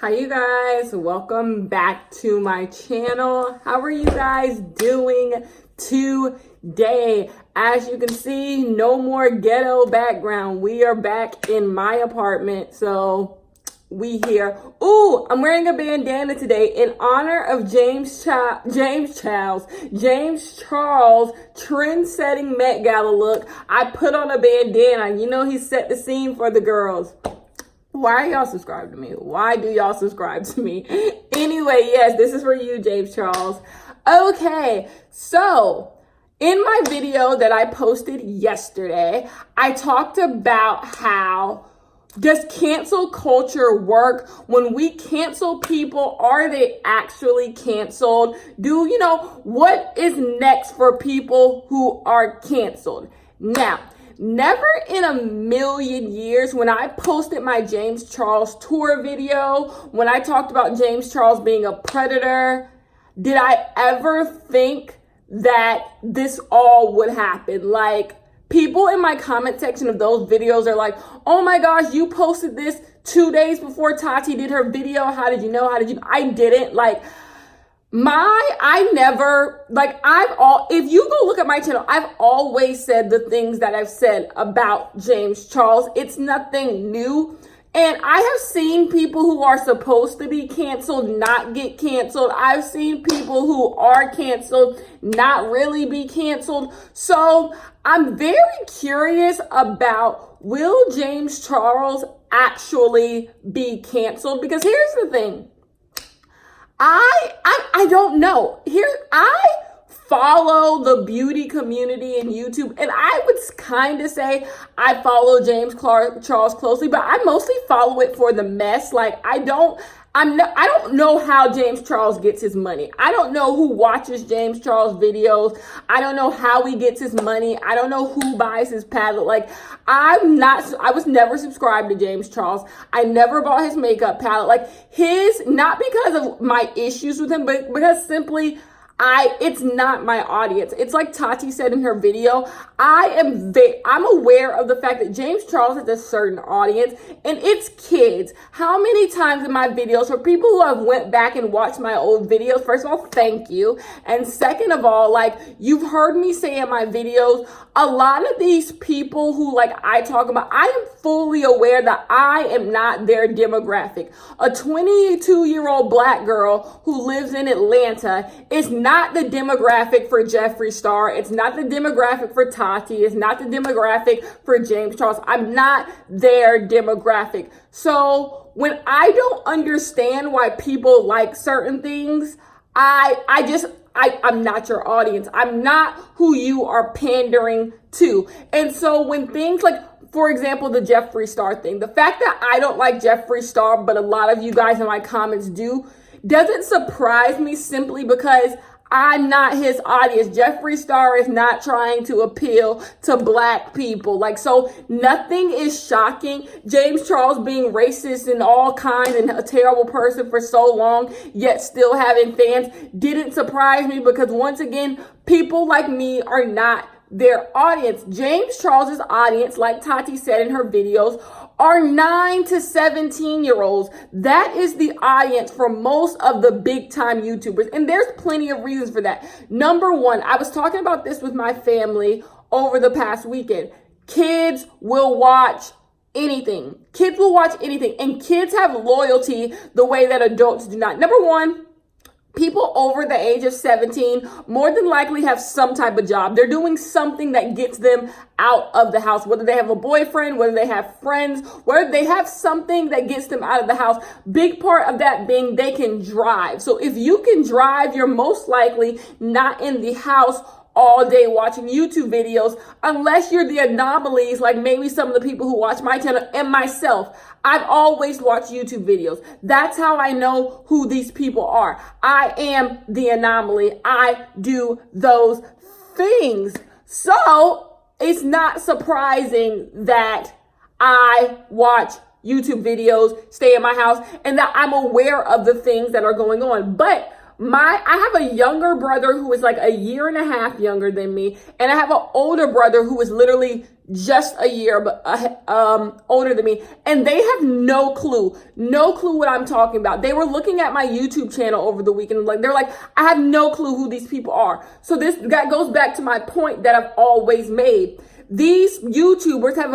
Hi you guys, welcome back to my channel. How are you guys doing today? As you can see, no more ghetto background. We are back in my apartment, so we here. Ooh, I'm wearing a bandana today in honor of James Charles trend-setting Met Gala look. I put on a bandana. You know, he set the scene for the girls. Why are y'all subscribed to me? Why do y'all subscribe to me? Anyway, yes, this is for you, James Charles. Okay, so in my video that I posted yesterday, I talked about how does cancel culture work? When we cancel people, are they actually canceled? What is next for people who are canceled? Now, never in a million years, when I posted my James Charles tour video, when I talked about James Charles being a predator, did I ever think that this all would happen? Like, people in my comment section of those videos are like, oh my gosh, you posted this 2 days before Tati did her video. How did you know? I didn't. If you go look at my channel, I've always said the things that I've said about James Charles. It's nothing new. And I have seen people who are supposed to be canceled not get canceled. I've seen people who are canceled not really be canceled. So I'm very curious about, will James Charles actually be canceled? Because here's the thing. I don't know. I follow the beauty community in YouTube, and I would kind of say I follow James Charles closely, but I mostly follow it for the mess. I don't know how James Charles gets his money. I don't know who watches James Charles videos. I don't know how he gets his money. I don't know who buys his palette. I was never subscribed to James Charles. I never bought his makeup palette. Not because of my issues with him, but because simply it's not my audience. It's like Tati said in her video, I'm aware of the fact that James Charles has a certain audience, and it's kids. How many times in my videos, for people who have went back and watched my old videos, first of all, thank you. And second of all, you've heard me say in my videos, a lot of these people who I talk about, I am fully aware that I am not their demographic. A 22-year-old black girl who lives in Atlanta is not the demographic for Jeffree Star. It's not the demographic for Tati. It's not the demographic for James Charles. I'm not their demographic. So when I don't understand why people like certain things, I'm not your audience. I'm not who you are pandering to. And so when things for example, the Jeffree Star thing, the fact that I don't like Jeffree Star, but a lot of you guys in my comments do, doesn't surprise me simply because I'm not his audience. Jeffree Star is not trying to appeal to black people. So nothing is shocking. James Charles being racist and all kinds and a terrible person for so long, yet still having fans, didn't surprise me because once again, people like me are not their audience. James Charles's audience, like Tati said in her videos, are 9 to 17-year-olds. That is the audience for most of the big time YouTubers. And there's plenty of reasons for that. Number one, I was talking about this with my family over the past weekend. Kids will watch anything. Kids will watch anything. And kids have loyalty the way that adults do not. Number one, people over the age of 17 more than likely have some type of job. They're doing something that gets them out of the house, whether they have a boyfriend, whether they have friends, whether they have something that gets them out of the house. Big part of that being they can drive. So if you can drive, you're most likely not in the house all day watching YouTube videos, unless you're the anomalies, like maybe some of the people who watch my channel and myself. I've always watched YouTube videos. That's how I know who these people are. I am the anomaly. I do those things. So it's not surprising that I watch YouTube videos, stay in my house, and that I'm aware of the things that are going on. But I have a younger brother who is a year and a half younger than me, and I have an older brother who is literally just a year older than me, and they have no clue what I'm talking about. They were looking at my YouTube channel over the weekend, they're like, I have no clue who these people are. So that goes back to my point that I've always made. These YouTubers have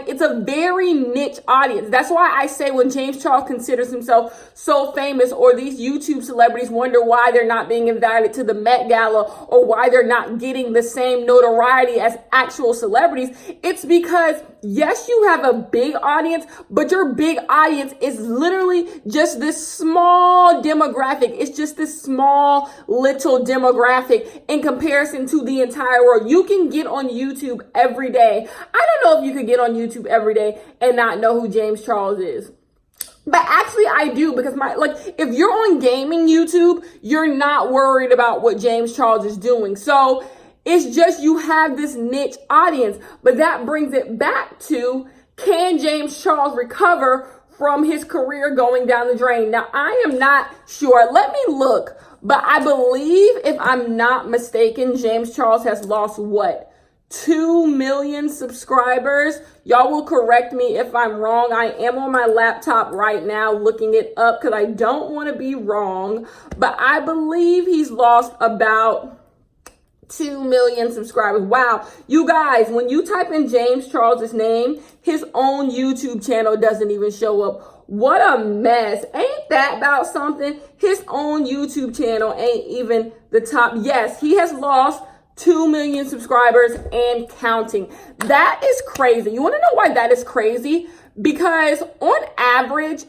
it's a very niche audience. That's why I say when James Charles considers himself so famous, or these YouTube celebrities wonder why they're not being invited to the Met Gala, or why they're not getting the same notoriety as actual celebrities, it's because, yes, you have a big audience, but your big audience is literally just this small demographic. It's just this small little demographic in comparison to the entire world. You can get on YouTube every day. I don't know if you could get on YouTube every day and not know who James Charles is. But actually I do, because if you're on gaming YouTube, you're not worried about what James Charles is doing. So it's just, you have this niche audience. But that brings it back to, can James Charles recover from his career going down the drain? Now, I am not sure. Let me look. But I believe, if I'm not mistaken, James Charles has lost 2 million subscribers. Y'all will correct me if I'm wrong. I am on my laptop right now looking it up because I don't want to be wrong. But I believe he's lost about 2 million subscribers. Wow. You guys, when you type in James Charles's name, his own YouTube channel doesn't even show up. What a mess. Ain't that about something? His own YouTube channel ain't even the top. Yes, he has lost 2 million subscribers and counting. That is crazy. You want to know why that is crazy? Because on average,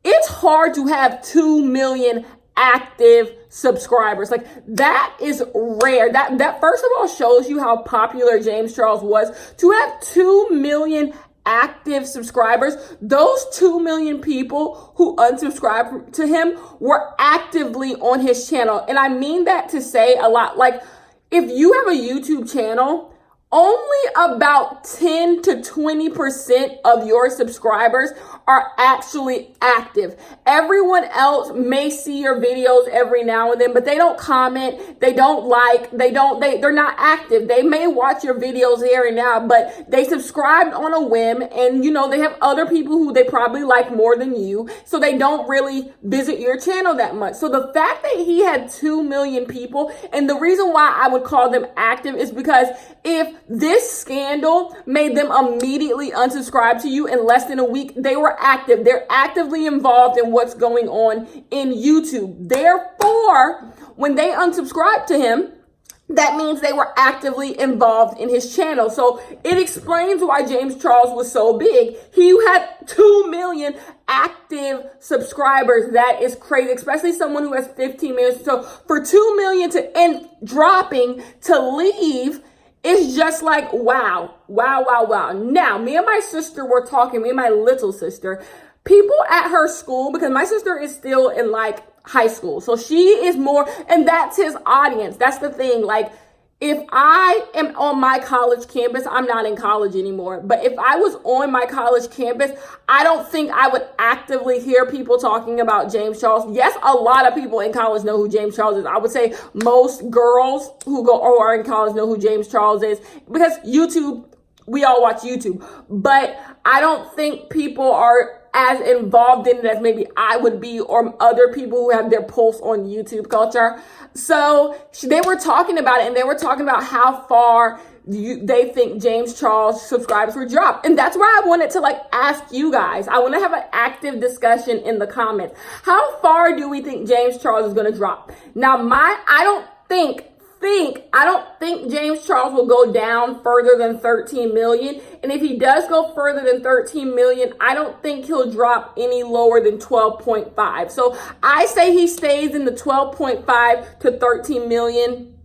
it's hard to have 2 million active subscribers. That is rare. That first of all shows you how popular James Charles was. To have 2 million active subscribers, those 2 million people who unsubscribed to him were actively on his channel. And I mean that to say a lot. If you have a YouTube channel, only about 10 to 20% of your subscribers are actually active. Everyone else may see your videos every now and then, but they don't comment, they don't like, they're not active. They may watch your videos here and now, but they subscribed on a whim, and they have other people who they probably like more than you, so they don't really visit your channel that much. So the fact that he had 2 million people, and the reason why I would call them active is because if this scandal made them immediately unsubscribe to you in less than a week, they were active. They're actively involved in what's going on in YouTube. Therefore, when they unsubscribed to him, that means they were actively involved in his channel. So it explains why James Charles was so big. He had 2 million active subscribers. That is crazy, especially someone who has 15 million. So for 2 million and dropping to leave, it's just wow. Now, me and my sister were talking, me and my little sister, people at her school, because my sister is still in high school. So she is more, and that's his audience. That's the thing. If I am on my college campus, I'm not in college anymore, but if I was on my college campus, I don't think I would actively hear people talking about James Charles. Yes, a lot of people in college know who James Charles is. I would say most girls who are in college know who James Charles is, because YouTube, we all watch YouTube, but I don't think people are as involved in it as maybe I would be, or other people who have their pulse on YouTube culture. So they were talking about it, and they were talking about how far they think James Charles subscribers were dropped. And that's why I wanted to ask you guys. I want to have an active discussion in the comments. How far do we think James Charles is going to drop? Now, I don't think James Charles will go down further than 13 million. And if he does go further than 13 million, I don't think he'll drop any lower than 12.5. So I say he stays in the 12.5 to 13 million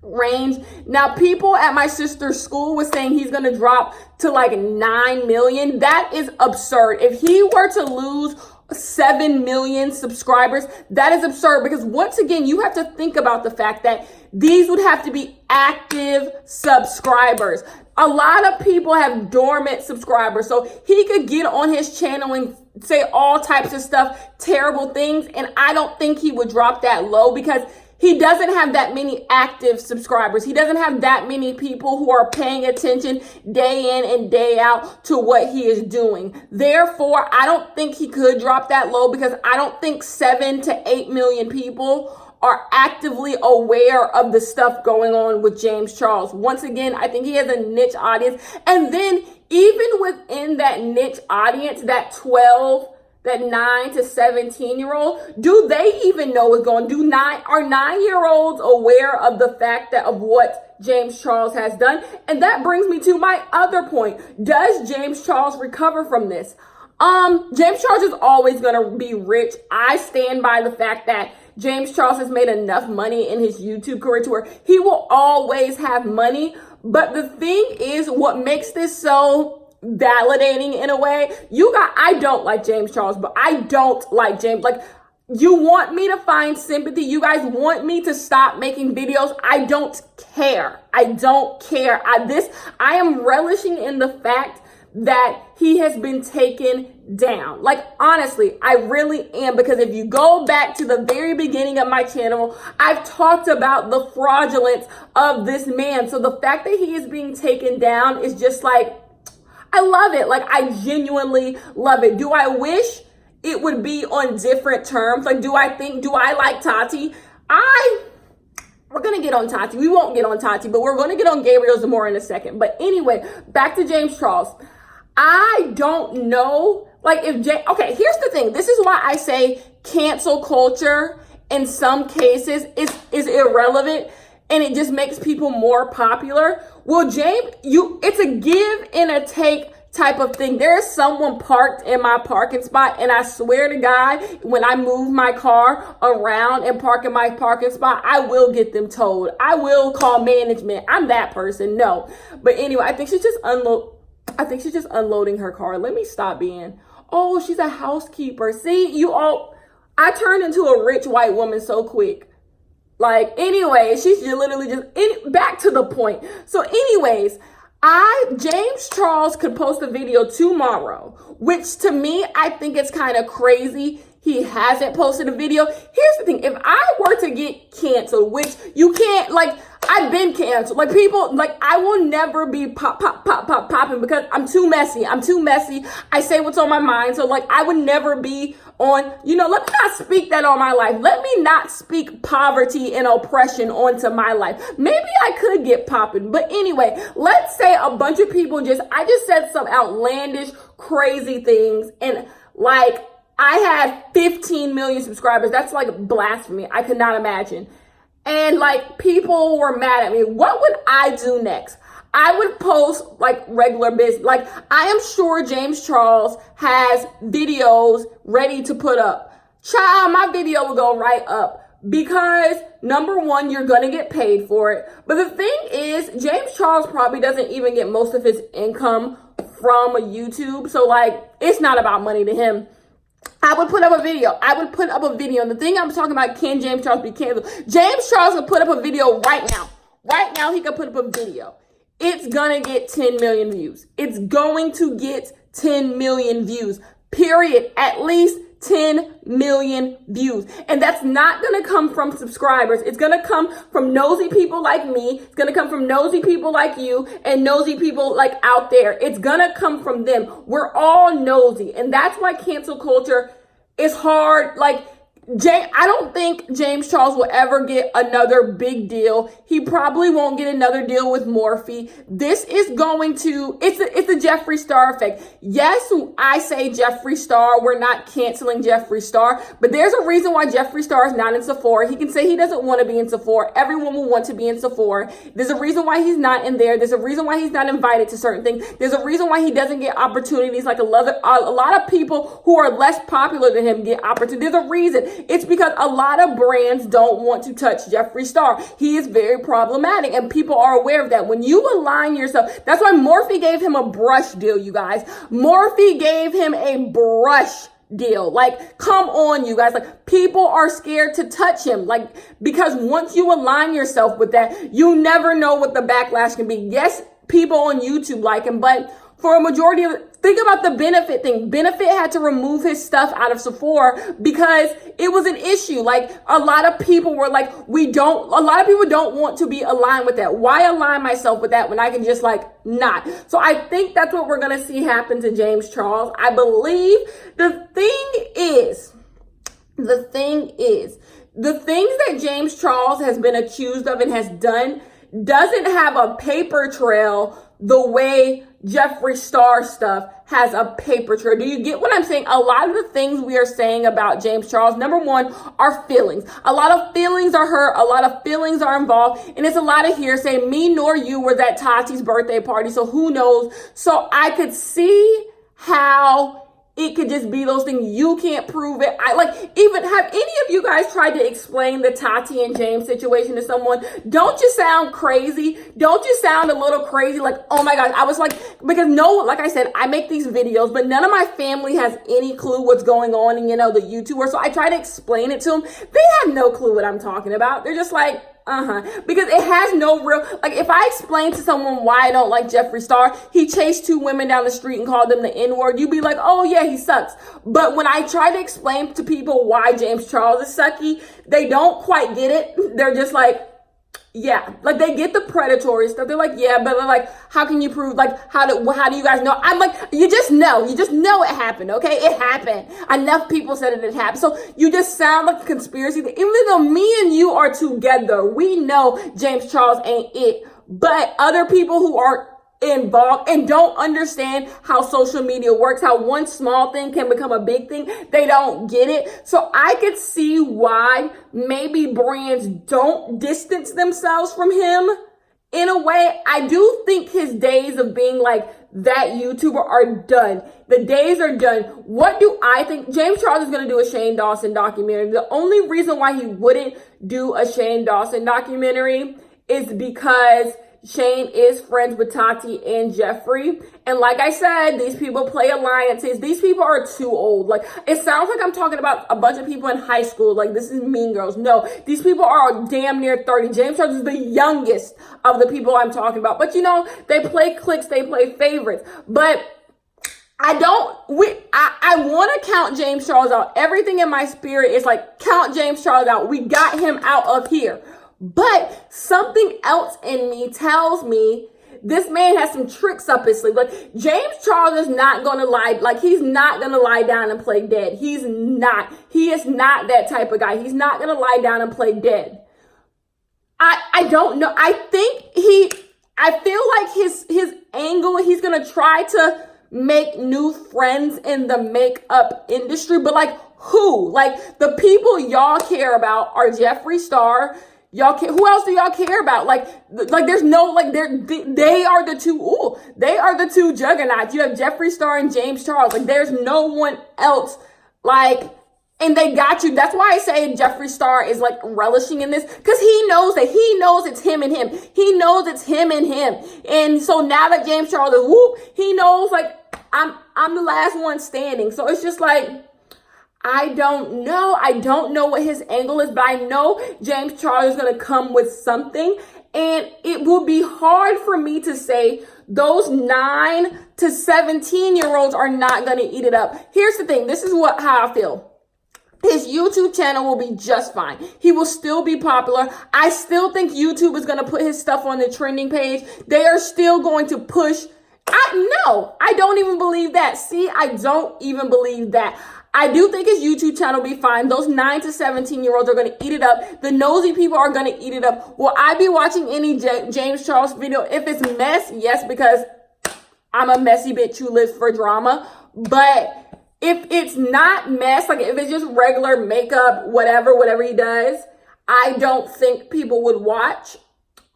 range. Now, people at my sister's school was saying he's going to drop to 9 million. That is absurd. If he were to lose 7 million subscribers, that is absurd, because once again, you have to think about the fact that these would have to be active subscribers. A lot of people have dormant subscribers, so he could get on his channel and say all types of stuff, terrible things, and I don't think he would drop that low, because he doesn't have that many active subscribers. He doesn't have that many people who are paying attention day in and day out to what he is doing. Therefore, I don't think he could drop that low because I don't think 7 to 8 million people are actively aware of the stuff going on with James Charles. Once again, I think he has a niche audience. And then even within that niche audience, that 9 to 17-year-old, do they even know what's going on? Are 9-year-olds aware of the fact that of what James Charles has done? And that brings me to my other point. Does James Charles recover from this? James Charles is always going to be rich. I stand by the fact that James Charles has made enough money in his YouTube career to where he will always have money. But the thing is, what makes this so validating in a way, I don't like James Charles, but I don't like James. Like, you want me to find sympathy? You guys want me to stop making videos? I don't care. I don't care. I am relishing in the fact that he has been taken down. Like, honestly, I really am, because if you go back to the very beginning of my channel, I've talked about the fraudulence of this man. So the fact that he is being taken down is just like, I love it. Like, I genuinely love it. Do I wish it would be on different terms? Like, do I like Tati? We're going to get on Tati. We won't get on Tati, but we're going to get on Gabriel Zamora in a second. But anyway, back to James Charles. I don't know, like, okay, here's the thing. This is why I say cancel culture in some cases is irrelevant, and it just makes people more popular. Well, James, it's a give and a take type of thing. There is someone parked in my parking spot, and I swear to God, when I move my car around and park in my parking spot, I will get them towed. I will call management. I'm that person. No. But anyway, I think she's just unloading her car. Let me stop being, oh, she's a housekeeper. See, I turned into a rich white woman so quick. Like, anyway, she's literally back to the point. So anyways, James Charles could post a video tomorrow, which to me, I think it's kind of crazy he hasn't posted a video. Here's the thing. If I were to get canceled, which you can't, like, I've been canceled. Like, people, like, I will never be popping because I'm too messy. I say what's on my mind. So, like, I would never be on, let me not speak that on my life. Let me not speak poverty and oppression onto my life. Maybe I could get popping. But anyway, let's say a bunch of people I just said some outlandish, crazy things. And, like, I had 15 million subscribers. That's like blasphemy. I could not imagine. And like, people were mad at me. What would I do next? I would post like regular business. Like, I am sure James Charles has videos ready to put up. Child, my video will go right up. Because number one, you're going to get paid for it. But the thing is, James Charles probably doesn't even get most of his income from YouTube. So like, it's not about money to him. I would put up a video. And the thing I'm talking about, can James Charles be canceled? James Charles can put up a video right now. Right now, he can put up a video. It's going to get 10 million views. It's going to get 10 million views. Period. At least 10 million views. And that's not going to come from subscribers. It's going to come from nosy people like me. It's going to come from nosy people like you and nosy people like out there. It's going to come from them. We're all nosy. And that's why cancel culture is hard. Like, I don't think James Charles will ever get another big deal. He probably won't get another deal with Morphe. This is going to, it's a Jeffree Star effect. Yes, I say Jeffree Star. We're not canceling Jeffree Star, but there's a reason why Jeffree Star is not in Sephora. He can say he doesn't want to be in Sephora. Everyone will want to be in Sephora. There's a reason why he's not in there. There's a reason why he's not invited to certain things. There's a reason why he doesn't get opportunities like a lot of people who are less popular than him get opportunities. There's a reason. It's because a lot of brands don't want to touch Jeffree Star. He is very problematic, and people are aware of that. When you align yourself, that's why Morphe gave him a brush deal, you guys. Morphe gave him a brush deal. Like, come on, you guys. Like, people are scared to touch him. Like, because once you align yourself with that, you never know what the backlash can be. Yes, people on YouTube like him, but for a majority of Think about the Benefit thing. Benefit had to remove his stuff out of Sephora because it was an issue. Like, a lot of people were like, a lot of people don't want to be aligned with that. Why align myself with that when I can just like not? So I think that's what we're going to see happen to James Charles. I believe the things that James Charles has been accused of and has done doesn't have a paper trail the way Jeffree Star stuff has a paper trail. Do you get what I'm saying? A lot of the things we are saying about James Charles, number one, are feelings. A lot of feelings are hurt. A lot of feelings are involved. And it's a lot of hearsay. Me nor you were at Tati's birthday party, so who knows? So I could see how it could just be those things. You can't prove it. Even have any of you guys tried to explain the Tati and James situation to someone? Don't you sound crazy? Don't you sound a little crazy? Like, oh my gosh. I was like, because like I said, I make these videos, but none of my family has any clue what's going on in, the YouTuber. So I try to explain it to them. They have no clue what I'm talking about. They're just like, because it has no real, like, if I explain to someone why I don't like Jeffree Star, he chased two women down the street and called them the N-word, you'd be like, oh yeah, he sucks. But when I try to explain to people why James Charles is sucky, they don't quite get it. They're just like, yeah, like they get the predatory stuff. They're like, yeah, but they're like, how can you prove, like, how do you guys know? I'm like, you just know it happened. Okay. It happened. Enough people said it happened. So you just sound like a conspiracy. Even though me and you are together, we know James Charles ain't it, but other people who are involved and don't understand how social media works, how one small thing can become a big thing, they don't get it. So I could see why maybe brands don't distance themselves from him. In a way, I do think his days of being like that YouTuber are done. The days are done. What do I think? James Charles is going to do a Shane Dawson documentary. The only reason why he wouldn't do a Shane Dawson documentary is because Shane is friends with Tati and Jeffree. And like I said, these people play alliances. These people are too old. Like, it sounds like I'm talking about a bunch of people in high school. Like, this is Mean Girls. No, these people are damn near 30. James Charles is the youngest of the people I'm talking about. But they play cliques, they play favorites. But I want to count James Charles out. Everything in my spirit is like, count James Charles out. We got him out of here. But something else in me tells me this man has some tricks up his sleeve. Like, James Charles is not going to lie. Like, he's not going to lie down and play dead. He's not. He is not that type of guy. He's not going to lie down and play dead. I don't know. I feel like his angle, he's going to try to make new friends in the makeup industry. But like, who? Like, the people y'all care about are Jeffree Star. Who else do y'all care about? Like there's no, like, they are the two juggernauts. You have Jeffree Star and James Charles. Like, there's no one else, like, and they got you. That's why I say Jeffree Star is like relishing in this, because he knows it's him and him. He knows it's him and him. And so now that James Charles is he knows, like, I'm the last one standing. So it's just like, I don't know. I don't know what his angle is, but I know James Charles is going to come with something. And it will be hard for me to say those 9 to 17-year-olds are not going to eat it up. Here's the thing. This is how I feel. His YouTube channel will be just fine. He will still be popular. I still think YouTube is going to put his stuff on the trending page. They are still going to push. I don't even believe that. See, I don't even believe that. I do think his YouTube channel will be fine. Those 9 to 17-year-olds are going to eat it up. The nosy people are going to eat it up. Will I be watching any James Charles video? If it's mess, yes, because I'm a messy bitch who lives for drama. But if it's not mess, like if it's just regular makeup, whatever he does, I don't think people would watch.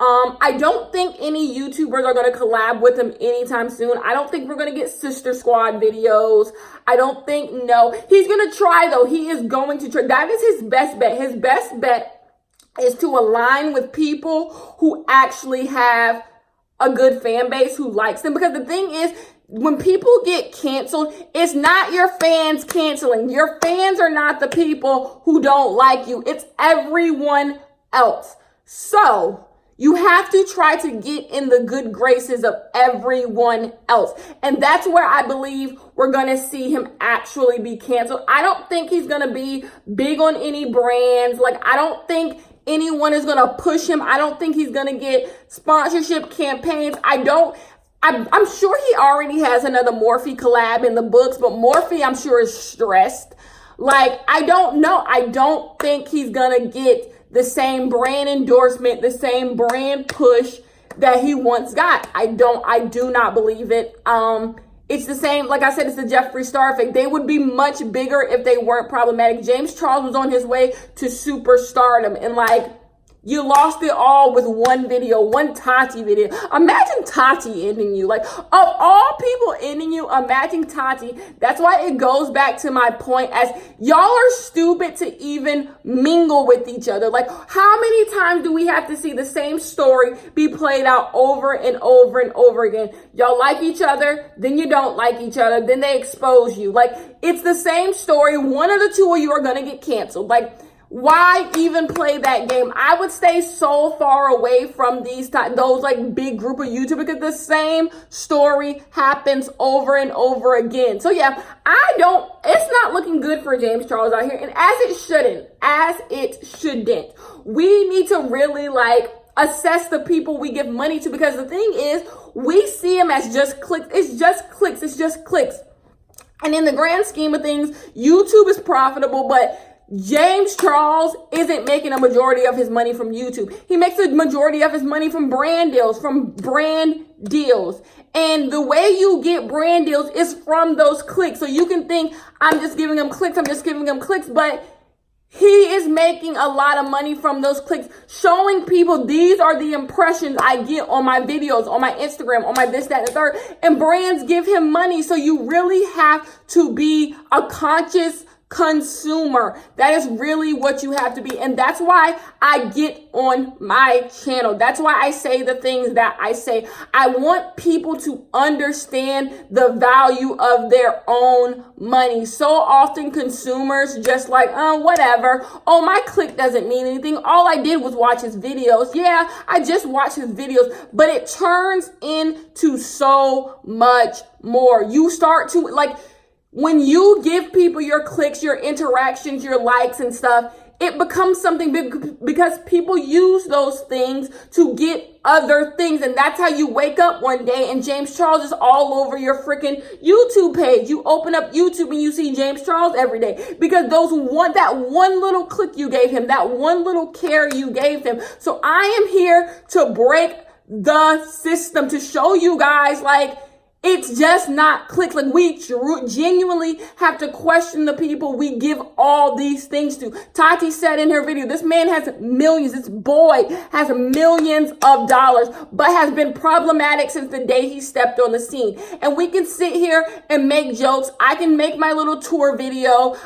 I don't think any YouTubers are going to collab with him anytime soon. I don't think we're going to get Sister Squad videos. I don't think, no. He's going to try, though. He is going to try. That is his best bet. His best bet is to align with people who actually have a good fan base who likes them. Because the thing is, when people get canceled, it's not your fans canceling. Your fans are not the people who don't like you. It's everyone else. So You have to try to get in the good graces of everyone else. And that's where I believe we're going to see him actually be canceled. I don't think he's going to be big on any brands. Like, I don't think anyone is going to push him. I don't think he's going to get sponsorship campaigns. I'm sure he already has another Morphe collab in the books, but Morphe, I'm sure, is stressed. Like, I don't know. I don't think he's going to get the same brand endorsement, the same brand push that he once got. I do not believe it. It's the same, like I said, it's the Jeffree Star effect. They would be much bigger if they weren't problematic. James Charles was on his way to superstardom, and like, you lost it all with one video, one Tati video. Imagine Tati ending you. Like, of all people ending you, imagine Tati. That's why it goes back to my point as y'all are stupid to even mingle with each other. Like, how many times do we have to see the same story be played out over and over and over again? Y'all like each other, then you don't like each other, then they expose you. Like, it's the same story. One of the two of you are going to get canceled. Like, why even play that game? I would stay so far away from those like big group of YouTubers because the same story happens over and over again. So yeah, it's not looking good for James Charles out here. And as it shouldn't. We need to really like assess the people we give money to, because the thing is, we see them as just clicks. It's just clicks. And in the grand scheme of things, YouTube is profitable, but James Charles isn't making a majority of his money from YouTube. He makes a majority of his money from brand deals, And the way you get brand deals is from those clicks. So you can think, I'm just giving him clicks, but he is making a lot of money from those clicks, showing people these are the impressions I get on my videos, on my Instagram, on my this, that, and the third. And brands give him money. So you really have to be a conscious consumer. That is really what you have to be. And that's why I get on my channel. That's why I say the things that I say. I want people to understand the value of their own money. So often consumers just like, whatever. Oh, my click doesn't mean anything. All I did was watch his videos. Yeah, I just watched his videos, but it turns into so much more. You start to like, when you give people your clicks, your interactions, your likes and stuff, it becomes something big because people use those things to get other things. And that's how you wake up one day and James Charles is all over your freaking YouTube page. You open up YouTube and you see James Charles every day because that one little click you gave him, that one little care you gave him. So I am here to break the system, to show you guys like, it's just not clicks. Like, we genuinely have to question the people we give all these things to. Tati said in her video, this man has millions. This boy has millions of dollars, but has been problematic since the day he stepped on the scene. And we can sit here and make jokes. I can make my little tour video.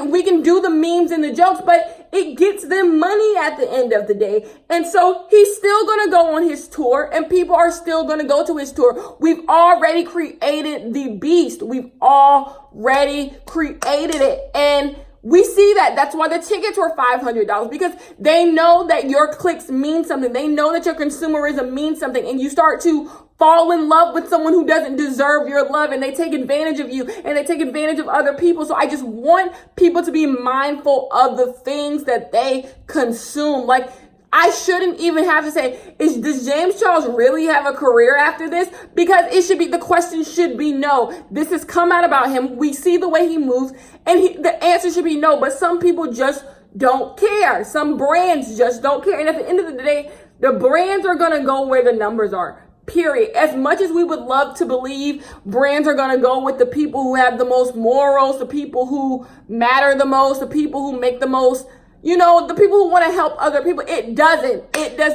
We can do the memes and the jokes, but it gets them money at the end of the day. And so he's still going to go on his tour and people are still going to go to his tour. We've already created the beast. We've already created it. And we see that. That's why the tickets were $500 because they know that your clicks mean something. They know that your consumerism means something. And you start to fall in love with someone who doesn't deserve your love, and they take advantage of you and they take advantage of other people. So I just want people to be mindful of the things that they consume. Like, I shouldn't even have to say, does James Charles really have a career after this? Because the question should be no. This has come out about him. We see the way he moves, and the answer should be no. But some people just don't care. Some brands just don't care. And at the end of the day, the brands are going to go where the numbers are. Period. As much as we would love to believe brands are going to go with the people who have the most morals, the people who matter the most, the people who make the most, the people who want to help other people, it does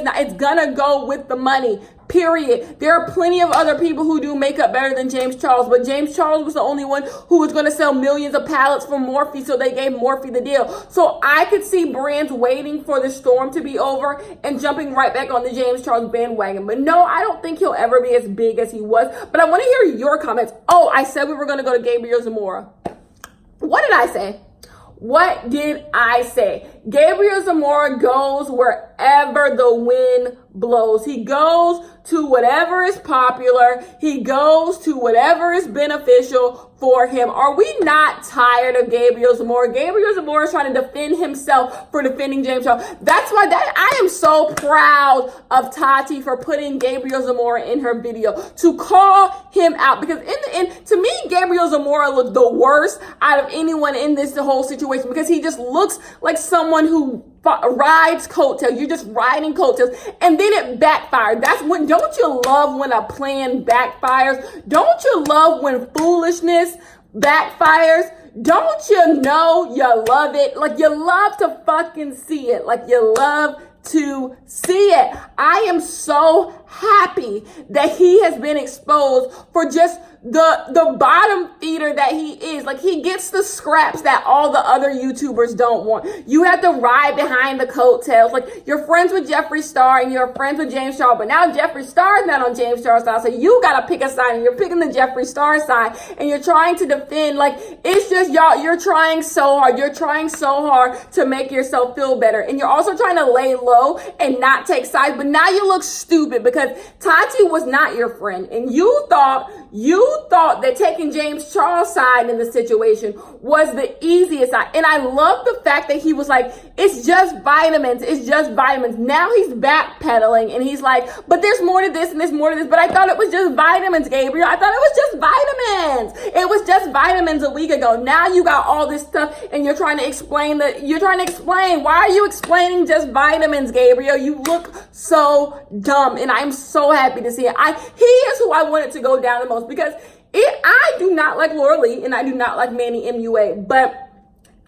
not. It's going to go with the money. Period. There are plenty of other people who do makeup better than James Charles, but James Charles was the only one who was going to sell millions of palettes for Morphe, so they gave Morphe the deal. So I could see brands waiting for the storm to be over and jumping right back on the James Charles bandwagon. But no, I don't think he'll ever be as big as he was. But I want to hear your comments. Oh, I said we were going to go to Gabriel Zamora. What did I say? Gabriel Zamora goes wherever the wind blows. He goes to whatever is popular. He goes to whatever is beneficial for him. Are we not tired of Gabriel Zamora? Gabriel Zamora is trying to defend himself for defending James Charles. That's why I am so proud of Tati for putting Gabriel Zamora in her video to call him out, because in the end, to me, Gabriel Zamora looked the worst out of anyone in the whole situation, because he just looks like someone who rides coattails. You're just riding coattails, and then it backfired. That's when, don't you love when a plan backfires? Don't you love when foolishness backfires? Don't you know you love it? Like, you love to fucking see it. Like, you love to see it. I am so happy that he has been exposed for just the bottom feeder that he is. Like, he gets the scraps that all the other YouTubers don't want. You have to ride behind the coattails. Like, you're friends with Jeffree Star and you're friends with James Charles, but now Jeffree Star is not on James Charles' side, so you gotta pick a side, and you're picking the Jeffree Star side, and you're trying to defend. Like, it's just, y'all, you're trying so hard. You're trying so hard to make yourself feel better, and you're also trying to lay low and not take sides, but now you look stupid because Tati was not your friend, and you thought that taking James Charles' side in the situation was the easiest side. And I love the fact that he was like, it's just vitamins. It's just vitamins. Now he's backpedaling and he's like, but there's more to this and there's more to this. But I thought it was just vitamins, Gabriel. I thought it was just vitamins. It was just vitamins a week ago. Now you got all this stuff and you're trying to explain. Why are you explaining just vitamins, Gabriel? You look so dumb, and I'm so happy to see it. He is who I wanted to go down the most, because I do not like Laura Lee and I do not like Manny MUA, but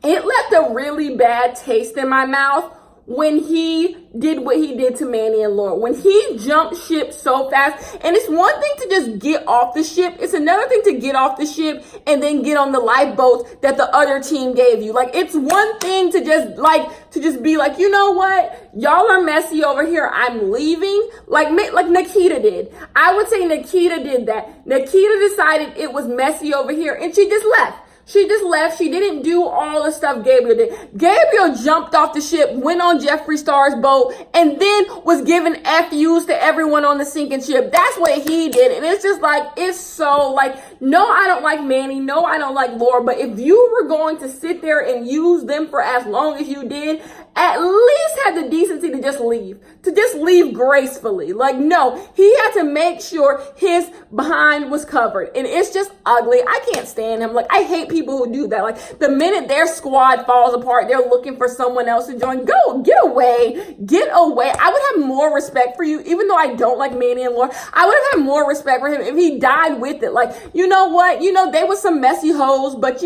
it left a really bad taste in my mouth when he did what he did to Manny and Laura, when he jumped ship so fast. And it's one thing to just get off the ship. It's another thing to get off the ship and then get on the lifeboats that the other team gave you. Like, it's one thing to just be like, you know what? Y'all are messy over here. I'm leaving. Like Nikita did. I would say Nikita did that. Nikita decided it was messy over here and she just left. She just left. She didn't do all the stuff Gabriel did. Gabriel jumped off the ship, went on Jeffree Star's boat, and then was giving FUs to everyone on the sinking ship. That's what he did. And it's just like, it's so like, no, I don't like Manny. No, I don't like Laura. But if you were going to sit there and use them for as long as you did, at least have the decency to just leave gracefully. Like, no, he had to make sure his behind was covered. And it's just ugly. I can't stand him. Like, I hate people who do that. Like, the minute their squad falls apart, they're looking for someone else to join. Go, get away. I would have more respect for you, even though I don't like Manny and Laura. I would have had more respect for him if he died with it. Like, you know what? They was some messy hoes, but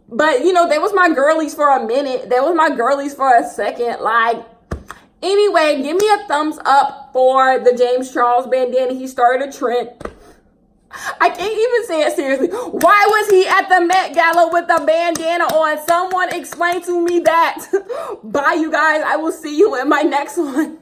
they was my girlies for a minute. They was my girlies for a second. Like, anyway, give me a thumbs up for the James Charles bandana. He started a trend. I can't even say it seriously. Why was he at the Met Gala with the bandana on? Someone explain to me that. Bye, you guys. I will see you in my next one.